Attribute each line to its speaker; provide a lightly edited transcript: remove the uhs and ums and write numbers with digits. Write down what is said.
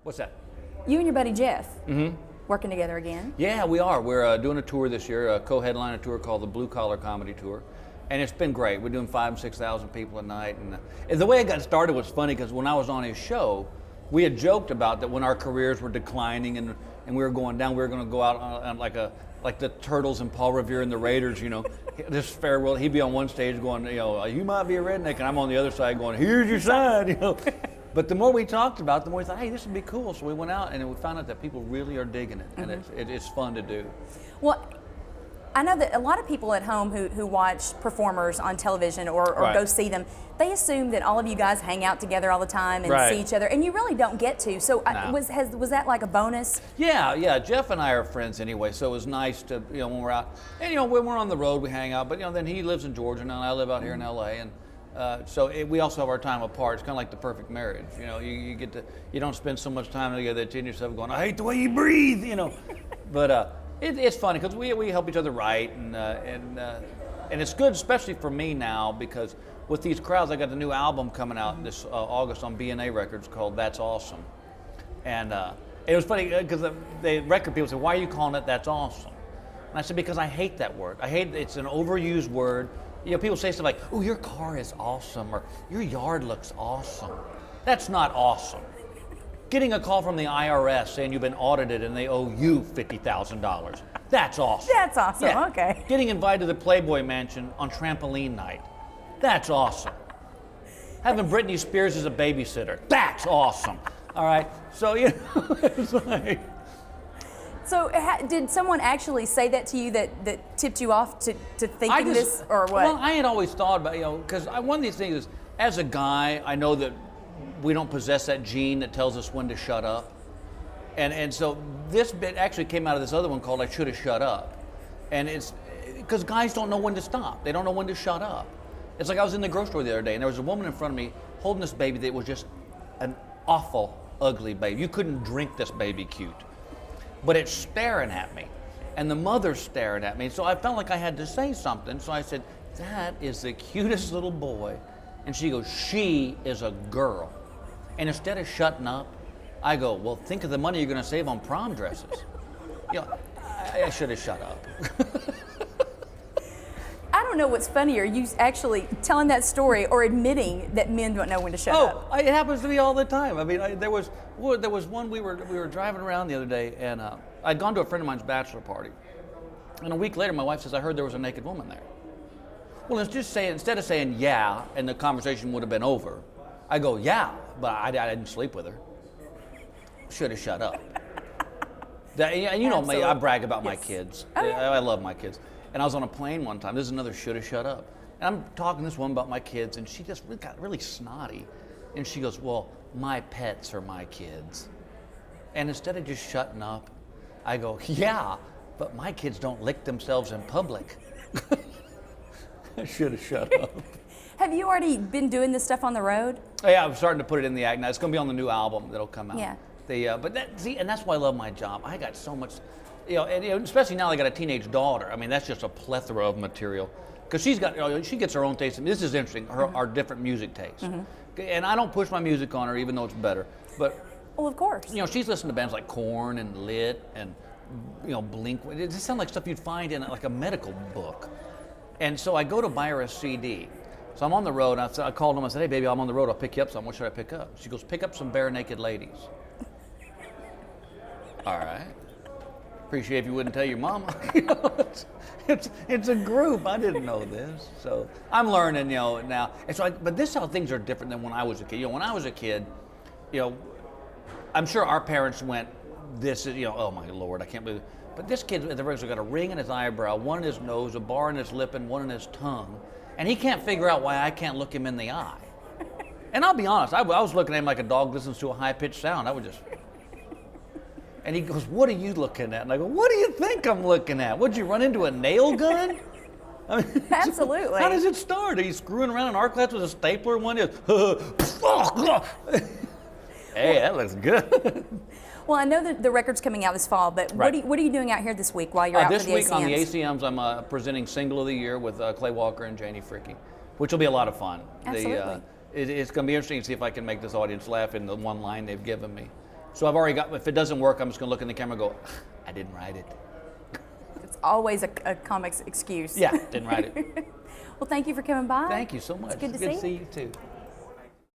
Speaker 1: What's that?
Speaker 2: You and your buddy Jeff working together again.
Speaker 1: Yeah, we are. We're doing a tour this year, a co-headline a tour called the Blue Collar Comedy Tour. And it's been great. We're doing 5,000 and 6,000 people a night. And the way it got started was funny because when I was on his show, we had joked about that when our careers were declining and we were going down, we were going to go out on like the Turtles and Paul Revere and the Raiders, you know, this farewell. He'd be on one stage going, you know, you might be a redneck, and I'm on the other side going, here's your sign, you know. But the more we talked about it, the more we thought, hey, this would be cool. So we went out and we found out that people really are digging it, and it's fun to do.
Speaker 2: Well, I know that a lot of people at home who watch performers on television or go see them, they assume that all of you guys hang out together all the time and see each other, and you really don't get to. So was that like a bonus? Yeah.
Speaker 1: Jeff and I are friends anyway, so it was nice to, you know, when we're out. And, you know, when we're on the road, we hang out. But, you know, then he lives in Georgia now, and I live out here in L.A., and we also have our time apart. It's kind of like the perfect marriage. You know, you don't spend so much time together that you end yourself going, I hate the way you breathe, you know. But it's funny because we help each other write, and it's good, especially for me now, because with these crowds, I got the new album coming out this August on B&A Records called That's Awesome. And it was funny because the record people said, why are you calling it That's Awesome? And I said, because I hate that word. It's an overused word. You know, people say stuff like, oh, your car is awesome, or your yard looks awesome. That's not awesome. Getting a call from the IRS saying you've been audited and they owe you $50,000. That's awesome.
Speaker 2: That's awesome,
Speaker 1: yeah.
Speaker 2: Okay.
Speaker 1: Getting invited to the Playboy Mansion on trampoline night. That's awesome. Having Britney Spears as a babysitter. That's awesome. All right, so, you know, it's like...
Speaker 2: So did someone actually say that to you that tipped you off to thinking this, or what?
Speaker 1: Well, I had always thought about, you know, because one of these things is, as a guy, I know that we don't possess that gene that tells us when to shut up. And so this bit actually came out of this other one called I Should Have Shut Up. And it's because guys don't know when to stop. They don't know when to shut up. It's like I was in the grocery store the other day and there was a woman in front of me holding this baby that was just an awful, ugly baby. You couldn't drink this baby cute. But it's staring at me. And the mother's staring at me. So I felt like I had to say something. So I said, that is the cutest little boy. And she goes, she is a girl. And instead of shutting up, I go, well, think of the money you're going to save on prom dresses. You know, I should have shut up.
Speaker 2: I don't know what's funnier, you actually telling that story or admitting that men don't know when to shut up.
Speaker 1: Oh, it happens to me all the time. I mean, there was one, we were driving around the other day, and I'd gone to a friend of mine's bachelor party. And a week later, my wife says, I heard there was a naked woman there. Well, let's just say, instead of saying yeah, and the conversation would have been over, I go, yeah, but I didn't sleep with her. Should have shut up. And you know me, I brag about my kids. Oh, yeah. I love my kids. And I was on a plane one time. This is another should have shut up. And I'm talking to this woman about my kids, and she just got really snotty. And she goes, well, my pets are my kids. And instead of just shutting up, I go, yeah, but my kids don't lick themselves in public. I should have shut up.
Speaker 2: Have you already been doing this stuff on the road?
Speaker 1: Oh, yeah, I'm starting to put it in the act now. It's going to be on the new album that'll come out.
Speaker 2: Yeah.
Speaker 1: But and that's why I love my job. I got so much, you know, especially now I got a teenage daughter. I mean, that's just a plethora of material. Because she gets her own taste. This is interesting, our different music tastes. And I don't push my music on her, even though it's better. But,
Speaker 2: well, of course.
Speaker 1: You know, she's listened to bands like Korn and Lit and, you know, Blink. It just sounds like stuff you'd find in like a medical book. And so I go to buy her a CD. So I'm on the road, and I called him, I said, hey, baby, I'm on the road, I'll pick you up something. What should I pick up? She goes, pick up some bare naked ladies. All right. Appreciate if you wouldn't tell your mama. You know, it's a group. I didn't know this. So I'm learning, you know, now. And so but this is how things are different than when I was a kid. You know, when I was a kid, you know, I'm sure our parents went, this is, you know, oh my Lord, I can't believe it. But this kid at the register got a ring in his eyebrow, one in his nose, a bar in his lip, and one in his tongue. And he can't figure out why I can't look him in the eye. And I'll be honest, I was looking at him like a dog listens to a high-pitched sound. I would just... And he goes, what are you looking at? And I go, what do you think I'm looking at? Would you run into a nail gun? I mean,
Speaker 2: absolutely.
Speaker 1: How does it start? Are you screwing around in art class with a stapler? One is, hey, that looks good.
Speaker 2: Well, I know that the record's coming out this fall, but what are you doing out here this week while you're out for the ACMs?
Speaker 1: This week on the ACMs, I'm presenting Single of the Year with Clay Walker and Janie Freaky, which will be a lot of fun.
Speaker 2: Absolutely.
Speaker 1: It's going to be interesting to see if I can make this audience laugh in the one line they've given me. So I've already got, if it doesn't work, I'm just going to look in the camera and go, I didn't write it.
Speaker 2: It's always a comic's excuse.
Speaker 1: Yeah, didn't write it.
Speaker 2: Well, thank you for coming by.
Speaker 1: Thank you so much.
Speaker 2: It's good to see
Speaker 1: you too.